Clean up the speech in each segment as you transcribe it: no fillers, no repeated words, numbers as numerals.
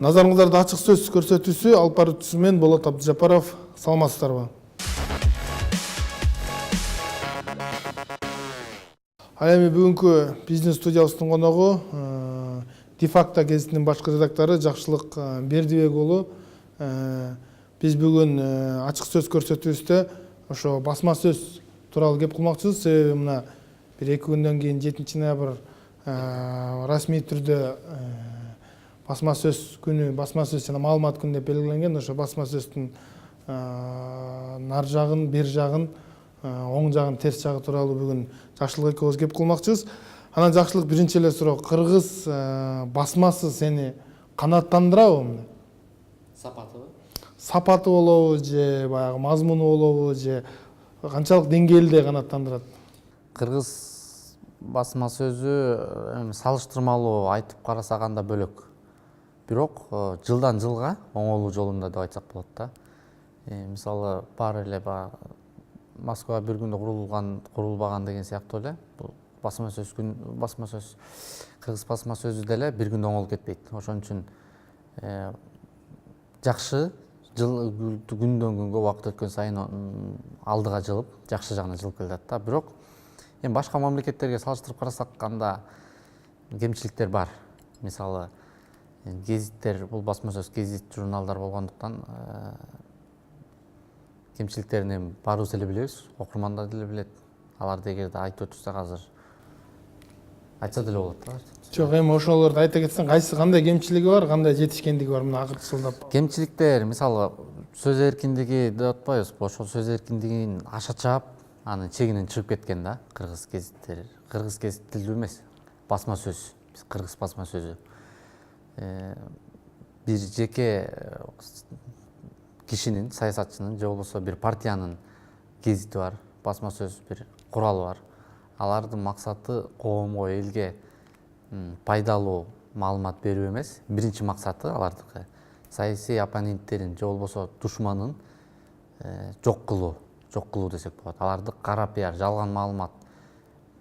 Назарыңыздарда ачык сөз көрсөтүүсү алып баруучусу мен Болот Абдыжапаров. Саламатсыздарбы? Ал эми бүгүнкү бизнес студиябыздын коногу Дефакто гезитинин башкы редактору Жакшылык Бердибек уулу. Биз бүгүн ачык сөз көрсөтүүбүздө ошо басма сөз тууралуу кеп кылмакчыбыз. Себеби мына бир 2 күндөн кийин 7 ноябрь расмий түрдө басма сөз күнү, басма сөз жана маалымат күнү деп белгиленген. Ошо басма сөздүн нар жагын, бир жагын, оң жагын, терс жагы тууралуу бүгүн Жакшылык экөөбүз кеп кылмакчыбыз. Анан Жакшылык, биринчи эле суроо, кыргыз басмасы сени канааттандырабы? Сапатыбы? Сапаты болобу же баягы мазмуну болобу же канчалык деңгээлде канааттандырат? Кыргыз басма сөзү салыштырмалуу айтып карасак анда бөлөк. Бирок жылдан жылга оңолуу жолунда деп айтсак болот да. Мисалы бар эле Москва бир күндө курулбаган деген сыяктуу эле. Бул басма сөз кыргыз басма сөзү деле бир күндө оңолуп кетпейт. Ошон үчүн жакшы күндөн күнгө убакыт өткөн сайын алдыга жылып, жакшы жагына жылып келет да. Бирок эми башка мамлекеттерге салыштырып карасак анда кемчиликтер бар. Мисалы гезиттер, бул басма сөз гезит журналдар болгондуктан кемчиликтерин баарыбыз эле билебиз, окурмандар деле билет. Аларды эгерде айтып өтүрсөк азыр айтса деле болот да. Жок, эми ошолорду айта кетсең, кайсы кандай кемчилиги бар, кандай жетишкендиги бар, мына акыртышылдап. Кемчиликтер, мисалы сөз эркиндиги деп атпайбыз, ошол сөз эркиндигин аша чаап, анын чегинен чыгып кеткен да кыргыз гезиттери. Кыргыз гезит тилдүү эмес, басма сөз, кыргыз басма сөзү. Бир жеке кишинин, саясатчынын же болбосо бир партиянын гезити бар, басма сөз бир куралы бар. Алардын максаты коомго, элге пайдалуу маалымат берүү эмес. Биринчи максаты алардыкы саясий оппоненттерин же болбосо душманын жок кылуу десек болот. Аларды кара пиар, жалган маалымат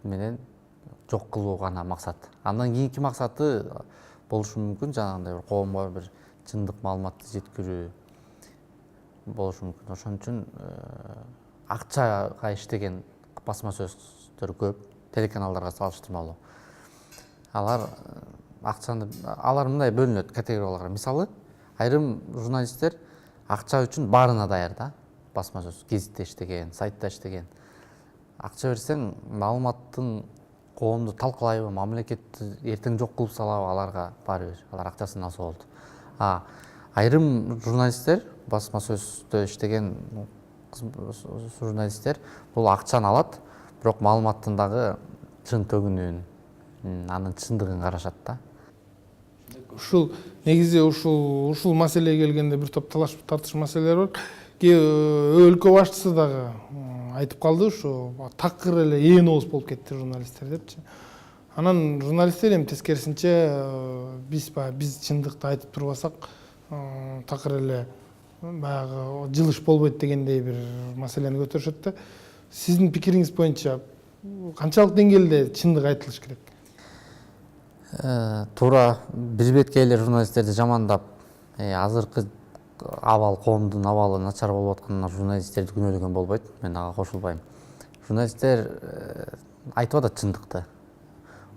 менен жок кылуу гана максат. Андан кийинки максаты болушу мүмкүн, жанагындай бир коомго бир чындык маалыматты жеткирүү болушу мүмкүн. Ошон үчүн акчага иштеген басма сөздөр көп, телеканалдарга салыштырмалуу. Алар мындай бөлүнөт категорияларга. Мисалы, айрым журналисттер акча үчүн баарына даяр да. Басма сөз, гезитте иштеген, сайтта иштеген. Акча берсең, маалыматтын коомду талкалайбы, мамлекетти эртең жок кылып салабы, аларга баары бир. Алар акчасын алса болду. Айрым журналисттер, басма сөздө иштеген журналисттер бул акчаны алат, бирок маалыматтын дагы чын төгүнүн, анын чындыгын карашат да. Ушул негизи ушул маселеге келгенде бир топ талаш тартыш маселелер бар. Өлкө башчысы дагы айтып калды, ушу такыр эле ээн ооз болуп кетти журналисттер депчи. Анан журналисттер эми тескерисинче биз чындыкты айтып турбасак такыр эле баягы жылыш болбойт дегендей бир маселени көтөрүшөт да. Сиздин пикириңиз боюнча канчалык деңгээлде чындык айтылыш керек? Туура бир бетке эле журналисттерди жамандап, азыркы коомдун абалы начар болуп атканына журналисттерди күнөөлөгөн болбойт. Мен ага кошулбайм. Журналисттер айтып атат чындыкты.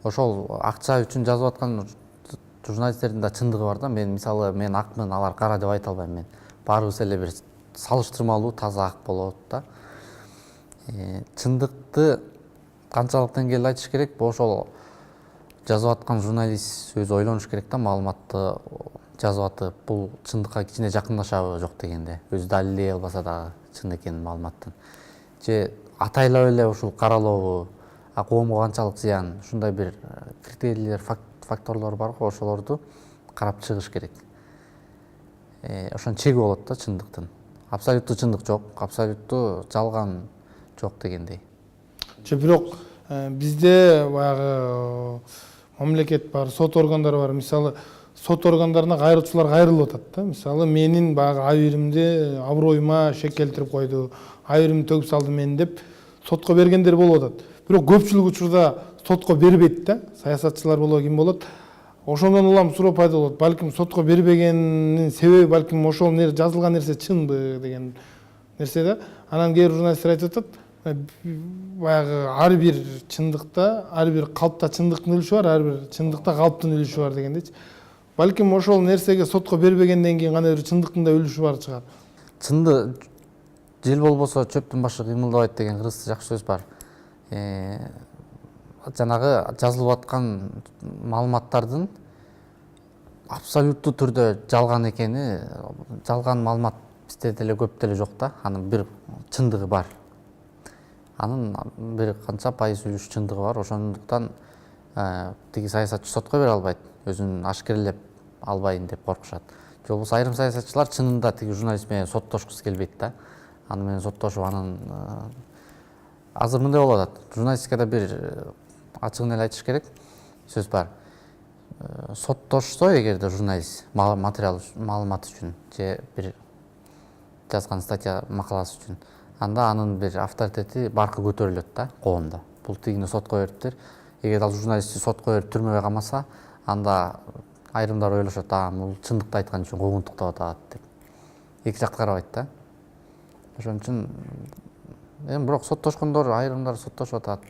Ошол акча үчүн жазып аткан журналисттердин да чындыгы бар да. Мисалы, мен акмын, алар кара деп айта албайм мен. Баарыбыз эле бир салыштырмалуу таза ак болот да. Чындыкты канчалык деңгээлде айтыш керек? Ошол жазып аткан журналист өзү ойлонуш керек да, маалыматты жазып атып, бул чындыкка кичине жакындашабы жок дегенде. Өзү далилдей албаса дагы чын экенин маалыматтын. Же атайлап эле ушул каралообу, коомго канчалык зыян, ушундай бир критерийлер, факторлор бар го, ошолорду карап чыгыш керек. Ошон чеги болот да чындыктын. Абсолюттуу чындык жок, абсолюттуу жалган жок дегендей. Бирок бизде баягы мамлекет бар, сот органдары бар. Мисалы, сот органдарына кайрылуучулар кайрылып атат да. Мисалы, менин баягы абийиримди аброюма шек келтирип койду, абийиримди төгүп салды мен деп сотко бергендер болуп атат. Бирок көпчүлүк учурда сотко бербейт да. Саясатчылар болобу, ким болот? ошондон улам суроо пайда болот. Балким сотко бербегенин себеби балким ошол жазылган нерсе чынбы деген нерсе да. Анан кээ бир журналисттер айтып атат, баягы ар бир чындыкта, ар бир калпта чындыктын үлүшү бар, ар бир чындыкта калптын үлүшү бар дегендечи. Балким ошол нерсеге сотко бербегенден кийин кандай бир чындыктын да үлүшү бар чыгар. Чынды жел болбосо чөптүн башы кыймылдабайт деген кыргызча жакшы сөз бар. Жанагы жазылып аткан маалыматтардын абсолюттуу түрдө жалган экени, жалган маалымат бизде деле көп деле жок да. Анын бир чындыгы бар. Анын бир канча пайыз үлүш чындыгы бар. Ошондуктан тиги саясатчы сотко бере албайт. Өзүн ашкерелеп албайын деп коркушат. Же болбосо айрым саясатчылар чынында тиги журналист менен соттошкусу келбейт да. Аны менен соттошуп анын азыр мындай болуп атат. Журналистикада бир ачыгын эле айтыш керек сөз бар. Соттошсо эгерде журналист материал маалымат үчүн же бир жазган статья макаласы үчүн, анда анын бир авторитети баркы көтөрүлөт да коомдо. Бул тигини сотко бериптир. Эгер ал журналистти сотко берип түрмөгө камаса, анда айрымдар ойлошот, бул чындыкты айткан үчүн куугунтуктап атат деп. Эки жакты карабайт да. Ошон үчүн бирок соттошкондор айрымдар соттошуп атат.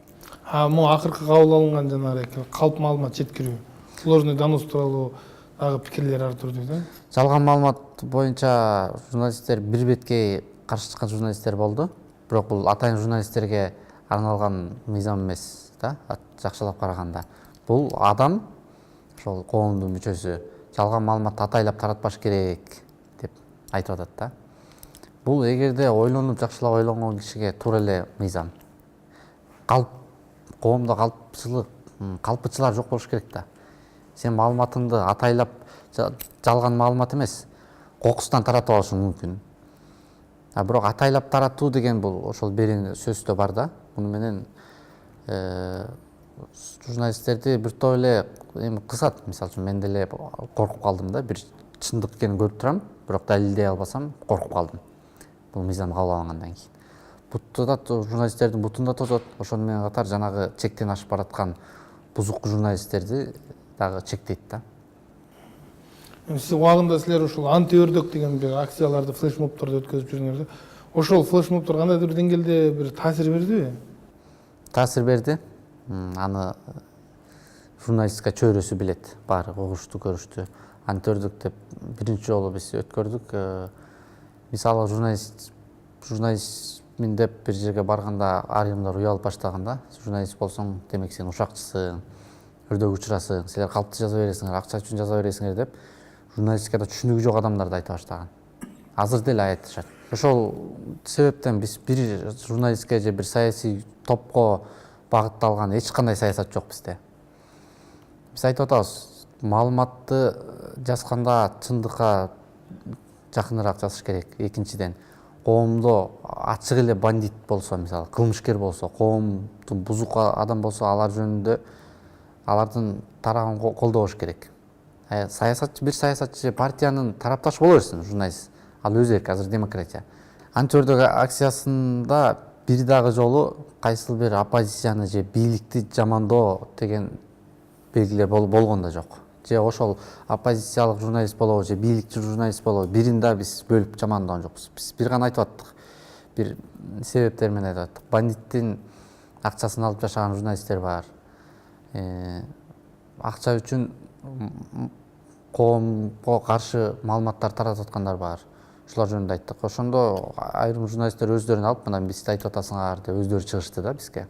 Могу акыркы кабыл алынган жанагы калп маалымат жеткирүү, ложный донос тууралуу дагы пикирлер ар турду да. Жалган маалымат боюнча журналисттер бир беткей каршы чыккан журналисттер болду. Бирок бул атайын журналисттерге арналган мыйзам эмес да, жакшылап караганда. Бул адам, ошол коомдун мүчөсү, жалган маалыматты атайлап таратпаш керек деп айтып атат да. Бул эгерде ойлонуп жакшылап ойлонгон кишиге туура эле мыйзам. Коомдо калпчылар жок болуш керек да. Сен маалыматыңды атайлап жалган маалымат эмес, кокустан таратып алышың мүмкүн. Бирок атайлап таратуу деген бул ошол берен сөздө бар да. Муну менен журналисттерди бир топ эле кысат. Мисалы үчүн мен деле коркуп калдым да, бир чындык экенин көрүп турам, бирок далилдей албасам коркуп калдым. Бул мыйзам кабыл алынгандан кийин. Журналисттердин бутунда тосот. Ошону менен катар жанагы чектен ашып бараткан бузук журналисттерди дагы чектейт да. Сиз убагында силер ушул анти өрдөк деген бир акцияларды, флешмобторду өткөзүп жүрдүңөр да. Ошол флешмобтор кандайдыр бир деңгээлде бир таасир бердиби? Таасир берди. Аны журналистика чөйрөсү билет, баары угушту, көрүштү. Анти өрдөк деп биринчи жолу биз өткөрдүк. Мисалы журналистмин деп бир жерге барганда айрымдар уялып баштаганда, журналист болсоң, демек сен ушакчысың, өрдөк учурасың, силер калпты жаза бересиңер, акча үчүн жаза бересиңер деп журналистикада түшүнүгү жок адамдарды айта баштаган. Азыр деле айтышат. Ошол себептен биз бир журналистке же бир саясий топко багытталган эч кандай саясат жок бизде. Биз айтып атабыз, маалыматты жазганда чындыкка жакыныраак жазыш керек. Экинчиден, коомдо ачык эле бандит болсо, мисалы, кылмышкер болсо, коомдун бузук адам болсо, алар жөнүндө алардын тарабын колдобош керек. Бир саясатчы партиянын тарапташы боло берсин, журналист. Ал өз эрк, азыр демократия. Анти өрдөк акциясында бир дагы жолу кайсыл бир оппозицияны же бийликти жамандоо деген белгилер болгон да жок. Же ошол оппозициялык журналист болобу, же бийликчи журналист болобу, бирин да биз бөлүп жамандаган жокпуз. Биз бир гана айтып аттык. Бир себептер менен айтып аттык. Бандиттин акчасын алып жашаган журналисттер бар. Акча үчүн коомго каршы маалыматтар таратып аткандар бар. Ушулар жөнүндө айттык. Ошондо айрым журналисттер өздөрүн алып, мына бизди айтып атасыңар деп өздөрү чыгышты да бизге.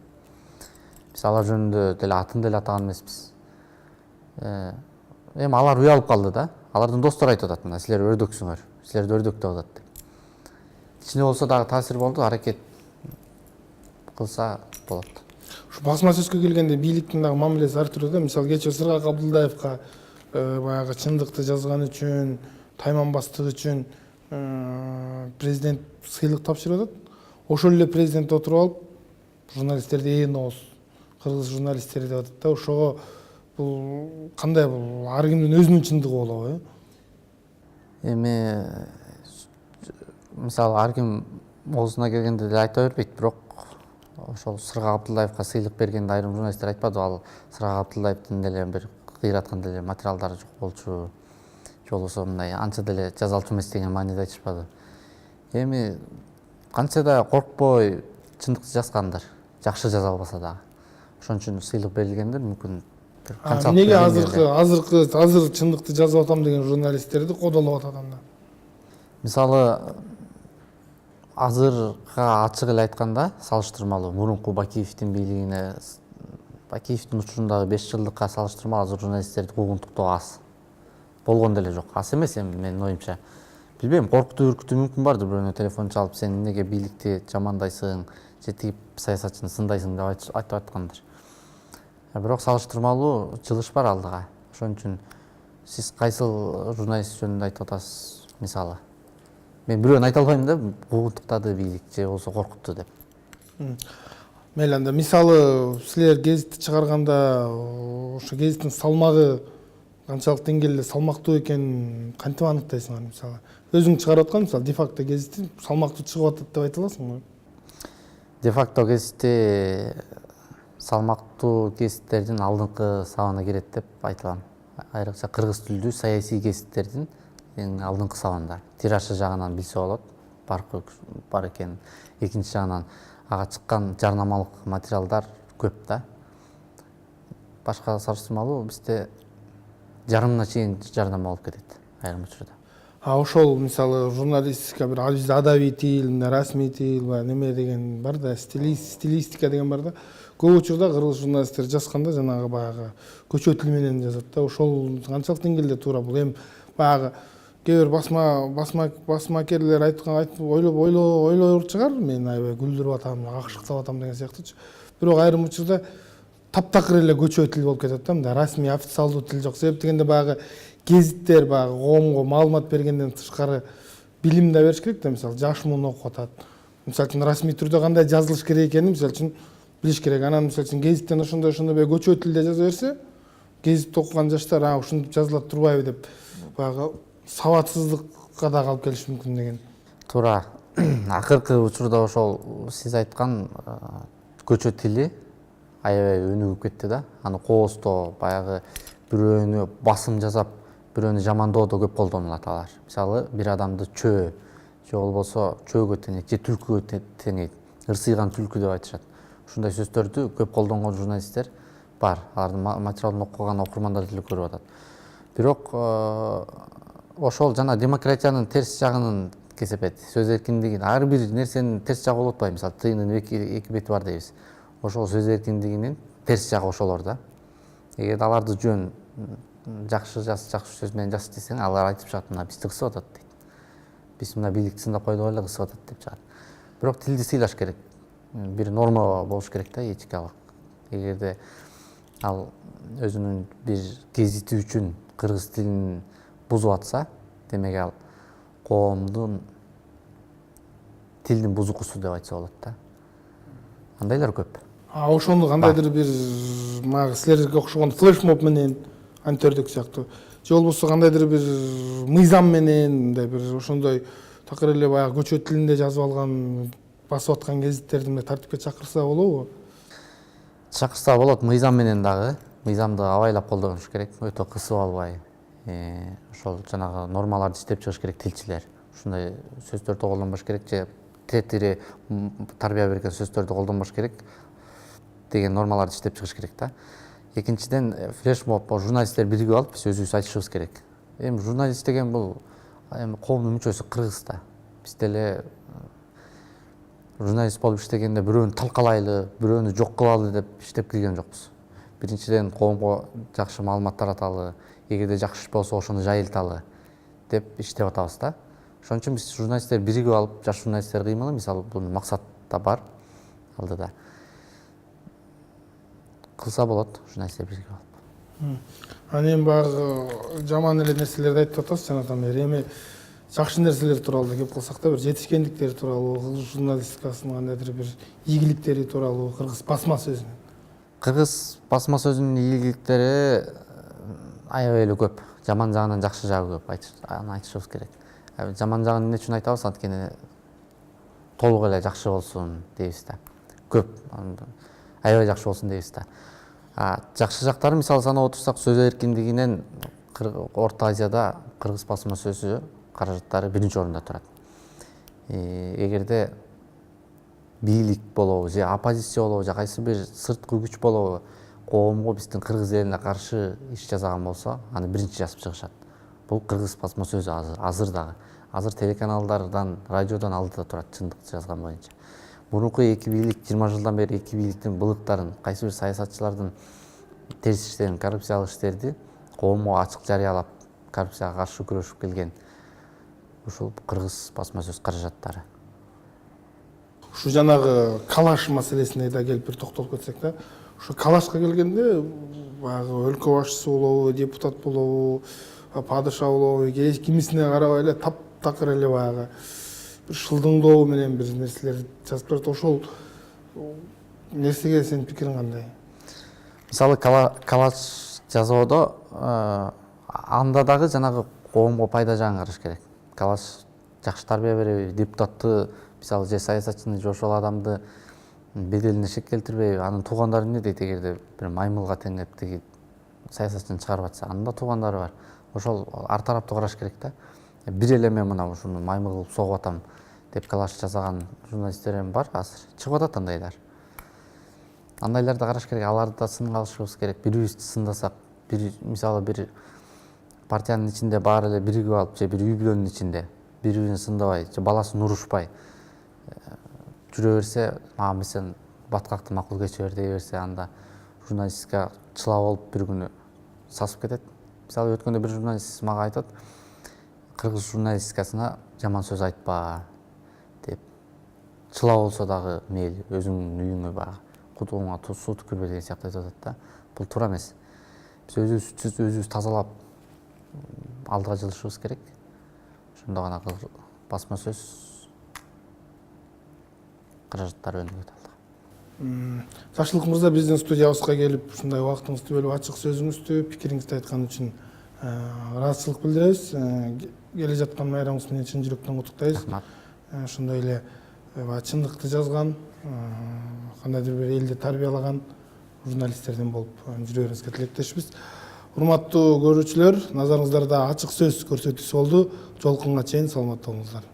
Биз алар жөнүндө деле атын деле атаган эмеспиз. Эми алар уялып калды да. Алардын достору айтып атат, мына силер өрдөксүңөр, силерди өрдөк деп атат деп. Кичине болсо дагы таасир болду, аракет кылса болот. Ушу басма сөзгө келгенде бийликтин дагы мамилеси ар түрдүү да. Мисалы, кечээ Сыргак Абдылдаевка баягы чындыкты жазган үчүн, тайманбастык үчүн президент сыйлык тапшырып атат. Ошол эле президент отуруп алып, журналисттерди ооз кыргыз журналисттери деп атат да. Ошого бул кандай, бул ар кимдин өзүнүн чындыгы болобу? Эми мисалы ар ким оозуна келгенде деле айта бербейт, бирок ошол Сыргак Абдылдаевка сыйлык бергенде айрым журналисттер айтпадыбы, ал Сыргак Абдылдаевдин деле бир ыйраткан деле материалдар жок болчу, же болбосо мындай анча деле жазалчу эмес деген мааниде айтышпады. Эми канча да коркпой чындыкты жазгандыр, жакшы жаза албаса дагы. Ошон үчүн сыйлык берилгендир, мүмкүн Эмнеге азыр чындыкты жазып атам деген журналисттерди кодолоп атат анда? Мисалы, азыркы ачык эле айтканда, салыштырмалуу мурунку Бакиевдин бийлигине, Бакиевдин учурундагы 5 жылдыкка салыштырмалуу азыр журналисттерди куугунтуктоо аз. Болгон деле жок. Аз эмес эми менин оюмча. Билбейм, коркутуу, үркүтүү мүмкүн бардыр, бирөөнө телефон чалып, сен эмнеге бийликти жамандайсың, же тиги саясатчыны сындайсың деп айтып аткандыр. Бирок салыштырмалуу жылыш бар алдыга. Ошон үчүн сиз кайсыл журналист жөнүндө айтып атасыз, мисалы? Мен бирөөнү айта албайм да, куугунтуктады бийлик же болбосо коркутту деп. Мейли анда мисалы силер гезитти чыгарганда ошо гезиттин салмагы канчалык деңгээлде салмактуу экенин кантип аныктайсыңар? Мисалы өзүң чыгарып аткан мисалы де-факто гезити салмактуу чыгып атат деп айта аласыңбы? Де-факто гезити салмактуу гезиттердин алдыңкы сабына кирет деп айта алам. Айрыкча кыргыз тилдүү саясий гезиттердин эң алдыңкы сабында. Тиражы жагынан билсе болот, бар экен. Экинчи жагынан ага чыккан жарнамалык материалдар көп да. Башка салыштырмалуу бизде жарымына чейин жарнама болуп кетет айрым учурда. Ошол мисалы журналистика бир бизде адабий тил, расмий тил, неме деген бар да, стилистика деген бар да. Көп учурда кыргыз журналисттер жазганда жанагы баягы көчө тил менен жазат да. Ошол канчалык деңгээлде туура бул? Эми баягы кээ бир басмакерлер айтып ойлор чыгар, мен аябай күлдүрүп атам, акшыктап атам деген сыяктуучу. Бирок айрым учурда таптакыр эле көчө тил болуп кетет да, мындай расмий официалдуу тил жок. Себеп дегенде баягы гезиттер баягы коомго маалымат бергенден тышкары билим да бериш керек да, мисалы жаш муну окуп атат. Мисалы үчүн расмий түрдө кандай жазылыш керек экенин мисалы үчүн билиш керек. Анан мисалы үчүн гезиттен ошондой көчө тилде жаза берсе, гезитти окуган жаштар ушинтип жазылат турбайбы деп баягы сабатсыздыкка да калып келиши мүмкүн деген. Туура. Акыркы учурда ошол сиз айткан көчө тили аябай өнүгүп кетти да. Аны коостоо, баягы бирөөнү басым жасап, бирөөнү жамандоодо көп колдонулат алар. Мисалы, бир адамды чөө, же болбосо чөөгө теңейт, же түлкүгө теңейт. Ырсыйган түлкү деп айтышат. Ушундай сөздөрдү көп колдонгон журналисттер бар. Алардын материалын окуган окурмандар деле көрүп атат. Бирок ошол жана демократиянын терс жагынын кесепети, сөз эркиндиги, ар бир нерсенин терс жагы болот атпайбы? Мисалы, тыйындын эки бети бар дейбиз. Ошол сөз эркиндигинин терс жагы ошолор да. Эгерде аларды жөн жакшы сөз менен жаз десең, алар айтып чыгат, мына бизди кысып атат дейт. Биз мына бийликти сындап койдук эле кысып атат деп чыгат. Бирок тилди сыйлаш керек. Бир норма болуш керек да, этикалык. Эгерде ал өзүнүн бир гезити үчүн кыргыз тилин бузуп атса, демек ал коомдун тилдин бузукусу деп айтса болот да. Андайлар көп. Ошону кандайдыр бир мага силерге окшогон флешмоб менен антөрдүк сыяктуу, же болбосо кандайдыр бир мыйзам менен мындай бир ошондой такыр эле баягы көчө тилинде жазып алган, басып аткан гезиттерди тартипке чакырса болобу? Чакырса болот, мыйзам менен дагы. Мыйзамды абайлап колдонуш керек, өтө кысып албай. Ошол жанагы нормаларды иштеп чыгыш керек тилчилер. Ушундай сөздөрдү колдонбош керек, же тетири тарбия берген сөздөрдү колдонбош керек деген нормаларды иштеп чыгыш керек да. Экинчиден, флешмоб журналисттер биригип алып биз өзүбүз айтышыбыз керек. Эми журналист деген бул коомдун мүчөсү Кыргызда. Биз деле журналист болуп иштегенде бирөөнү талкалайлы, бирөөнү жок кылалы деп иштеп кирген жокпуз. Биринчиден коомго жакшы маалымат тараталы, эгерде жакшы иш болсо ошону жайылталы деп иштеп атабыз да. Ошон үчүн биз журналисттер биригип алып, жаш журналисттер кыймылы, мисалы бул максат да бар алдыда. Кылса болот, журналисттер биригип алып. Анан эми баягы жаман эле нерселерди айтып атасыз жанатан бери. Эми жакшы нерселер тууралуу кеп калсак да, бир жетишкендиктери тууралуу, кыргыз журналистикасынын кандайдыр бир ийгиликтери тууралуу, кыргыз басма сөзүнүн. Кыргыз басма сөзүнүн ийгиликтери аябай эле көп. Жаман жагынан жакшы жагы көп, аны айтышыбыз керек. Жаман жагын эмне үчүн айтабыз? Анткени толук эле жакшы болсун дейбиз да. Көп, аябай жакшы болсун дейбиз да. Жакшы жактары мисалы санап отурсак, сөз эркиндигинен Орто Азияда кыргыз басма сөзү каражаттары биринчи орунда турат. Эгерде бийлик болобу же оппозиция болобу же кайсы бир сырткы күч болобу коомго биздин кыргыз элине каршы иш жасаган болсо, аны биринчи жазып чыгышат. Бул кыргыз басма сөзү азыр дагы. Азыр телеканалдардан, радиодон алдыда турат чындыкты жазган боюнча. Мурунку эки бийлик 20 жылдан бери эки бийликтин былыктарын, кайсы бир саясатчылардын терс иштерин, коррупциялык иштерди коомго ачык жарыялап, коррупцияга каршы күрөшүп келген ушул кыргыз басма сөз каражаттары. Ушу жанагы калаш маселесине да келип бир токтолуп кетсек да, ушу калашка келгенде баягы өлкө башчысы болобу, депутат болобу, падыша болобу, кимисине карабай эле таптакыр эле баягы бир шылдыңдоо менен бир нерселер жазып турат. Ошол нерсеге сенин пикириң кандай? Мисалы калаш жазоодо анда дагы жанагы коомго пайда жагын караш керек. Калаш жакшы тарбия береби, депутатты мисалы же саясатчыны же ошол адамды беделине шек келтирбейби, анын туугандары эмне дейт эгерде бир маймылга теңеп тиги саясатчыны чыгарып атса, анын да туугандары бар. Ошол ар тараптуу караш керек да. Бир эле мен мына ушуну маймыл кылып согуп атам деп калаш жасаган журналисттер бар азыр. Чыгып атат андайлар. Андайларды караш керек, аларды да сынга алышыбыз керек. Бирибизди сындасак, мисалы бир партиянын ичинде баары эле биригип алып, же бир үй бүлөнүн ичинде бири-бирин сындабай, же баласын урушпай жүрө берсе, мисалы баткакты макул кече бер дей берсе, анда журналистика чыла болуп бир күнү сасып кетет. Мисалы өткөндө бир журналист мага айтат, кыргыз журналистикасына жаман сөз айтпа деп. Чыла болсо дагы мейли, өзүңдүн үйүңө багы кутуңа суу түкүрбө деген сыяктуу айтып атат да. Бул туура эмес. Биз өзүбүз тазалап алдыга жылышыбыз керек. Ошондо гана басма сөз каражаттары өнүгөт алдыга. Жакшылык мырза, биздин студиябызга келип, ушундай убактыңызды бөлүп, ачык сөзүңүздү, пикириңизди айткан үчүн ыраазычылык билдиребиз. Келе жаткан майрамыңыз менен чын жүрөктөн куттуктайбыз. Ошондой эле чындыкты жазган, кандайдыр бир элди тарбиялаган журналисттерден болуп жүрөрүңүзгө тилектешпиз. Урматтуу көрүүчүлөр, назарыңыздарда ачык сөз көрсөтүүсү болду. Жолкунга чейин саламатта болуңуздар.